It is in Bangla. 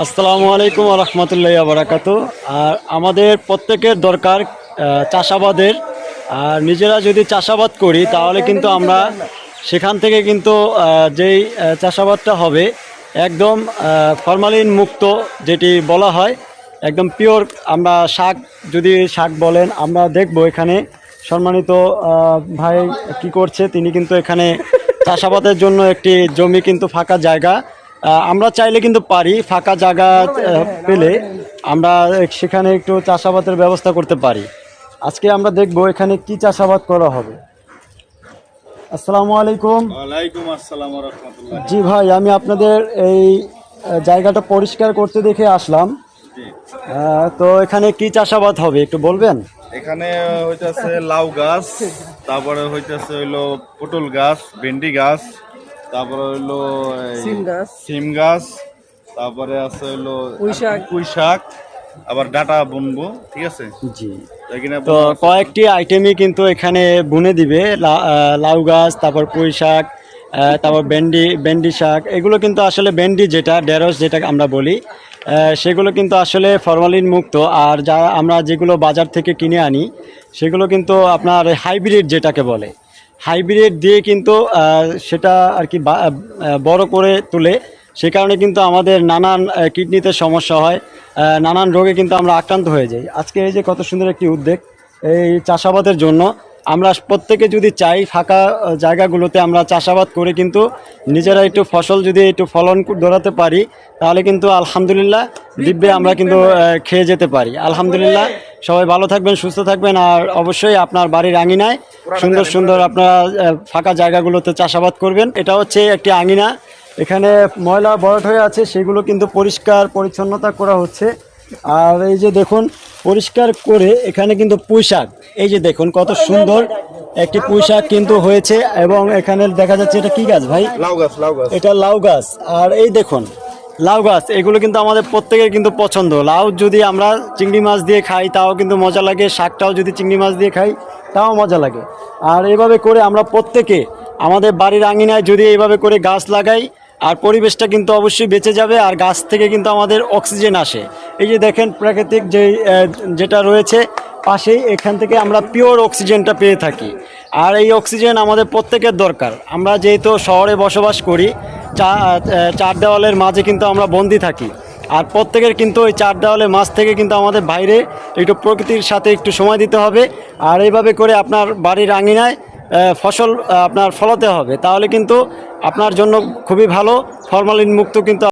আসসালামু আলাইকুম রহমতুল্লাহ বারাকাতু। আর আমাদের প্রত্যেকের দরকার চাষাবাদের। আর নিজেরা যদি চাষাবাদ করি তাহলে কিন্তু আমরা সেখান থেকে কিন্তু যেই চাষাবাদটা হবে একদম ফরমালিন মুক্ত, যেটি বলা হয় একদম পিওর। আমরা শাক, যদি শাক বলেন, আমরা দেখব এখানে সম্মানিত ভাই কি করছে। তিনি কিন্তু এখানে চাষাবাদের জন্য একটি জমি কিন্তু ফাঁকা জায়গা, আমরা চাইলে কিন্তু পারি, ফাঁকা জায়গা পেলে আমরা সেখানে একটু চাষাবাদের ব্যবস্থা করতে পারি। আজকে আমরা দেখব এখানে কি চাষাবাদ করা হবে। আসসালামু আলাইকুম। ওয়ালাইকুম আসসালাম ওয়া রাহমাতুল্লাহ। জি ভাই, আমি আপনাদের এই জায়গাটা পরিষ্কার করতে দেখে আসলাম। তো এখানে কি চাষাবাদ হবে একটু বলবেন? এখানে হইতাছে লাউ গাছ, তারপরে হইতাছে হইলো পটল গাছ, ভেন্ডি গাছ, তারপরে হইলো সিম গাছ, তারপরে আছে হইলো পুঁই শাক, আবার ডাটা বুনবো। ঠিক আছে জি। এখানে তো কয়েকটি আইটেমই কিন্তু এখানে বুনে দিবে। লাউ গাছ, তারপর পুঁই শাক, তারপর ভেন্ডি শাক। এগুলো কিন্তু আসলে ভেন্ডি, যেটা ঢেঁড়স যেটা আমরা বলি, সেগুলো কিন্তু আসলে ফরমালিন মুক্ত। আর যা আমরা যেগুলো বাজার থেকে কিনে আনি সেগুলো কিন্তু আপনার হাইব্রিড, যেটাকে বলে হাইব্রিড দিয়ে কিন্তু সেটা আর কি বড় করে তুলে। সে কারণে কিন্তু আমাদের নানান কিডনিতে সমস্যা হয়, নানান রোগে কিন্তু আমরা আক্রান্ত হয়ে যাই। আজকে এই যে কত সুন্দর একটি উদ্যোগ এই চাষাবাদের জন্য, আমরা প্রত্যেকে যদি চাই ফাঁকা জায়গাগুলোতে আমরা চাষাবাদ করে কিন্তু নিজেরা একটু ফসল যদি একটু ফলন ধরাতে পারি, তাহলে কিন্তু আলহামদুলিল্লাহ দিব্যে আমরা কিন্তু খেয়ে যেতে পারি। আলহামদুলিল্লাহ, সবাই ভালো থাকবেন, সুস্থ থাকবেন। আর অবশ্যই আপনার বাড়ির আঙিনায় সুন্দর সুন্দর আপনারা ফাঁকা জায়গাগুলোতে চাষাবাদ করবেন। এটা হচ্ছে একটি আঙিনা, এখানে ময়লা ভরাট হয়ে আছে, সেগুলো কিন্তু পরিষ্কার পরিচ্ছন্নতা করা হচ্ছে। আর এই যে দেখুন, পরিষ্কার করে এখানে কিন্তু পুঁই শাক, এই যে দেখুন কত সুন্দর একটি পুঁই শাক কিন্তু হয়েছে। এবং এখানে দেখা যাচ্ছে এটা কি গাছ ভাই? লাউ গাছ। এটা লাউ গাছ। আর এই দেখুন লাউ গাছ, এগুলো কিন্তু আমাদের প্রত্যেকের কিন্তু পছন্দ। লাউ যদি আমরা চিংড়ি মাছ দিয়ে খাই তাও কিন্তু মজা লাগে, শাকটাও যদি চিংড়ি মাছ দিয়ে খাই তাও মজা লাগে। আর এইভাবে করে আমরা প্রত্যেকে আমাদের বাড়ির আঙিনায় যদি এইভাবে করে গাছ লাগাই, আর পরিবেশটা কিন্তু অবশ্যই বেঁচে যাবে। আর গাছ থেকে কিন্তু আমাদের অক্সিজেন আসে। এই যে দেখেন প্রাকৃতিক যেটা রয়েছে পাশেই, এখান থেকে আমরা পিওর অক্সিজেনটা পেয়ে থাকি। আর এই অক্সিজেন আমাদের প্রত্যেকের দরকার। আমরা যেহেতু শহরে বসবাস করি, চার দেওয়ালের মাঝে কিন্তু আমরা বন্দি থাকি। আর প্রত্যেকের কিন্তু ওই চার দেওয়ালের মাঝ থেকে কিন্তু আমাদের বাইরে একটু প্রকৃতির সাথে একটু সময় দিতে হবে। আর এইভাবে করে আপনার বাড়ির আঙিনায় ফসল আপনার ফলাতে হবে, তাহলে কিন্তু আপনার জন্য খুবই ভালো, ফরমালিন মুক্ত কিন্তু